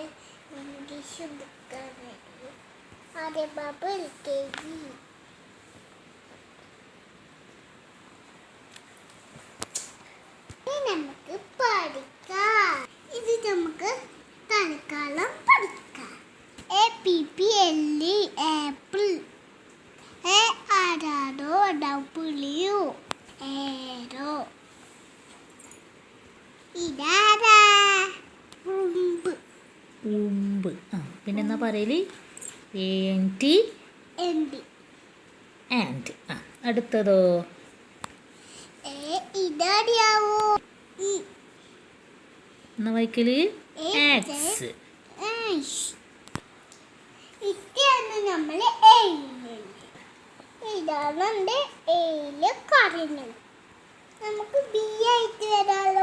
English ബുക്കാണ്. ആദ്യ Babu LKG. നമുക്ക് പഠിക്കാം. ഇത് നമുക്ക് തൽക്കാലം പഠിക്കാം. APPLE apple. ARROW arrow. ഇതാരാ? ഉറുമ്പ്. ഉറുമ്പ്. പിന്നെന്താ പറയല്? ANT ant. അടുത്തതോ? ഇതറിയാവോ? എന്നാ വായിക്കല്? ആക്സ്. ഇതാണ് നമ്മള് ഇതാണ് നമ്മുടെ എയില് പറയുന്നത്. നമുക്ക് B ആയിട്ട് വരാലോ.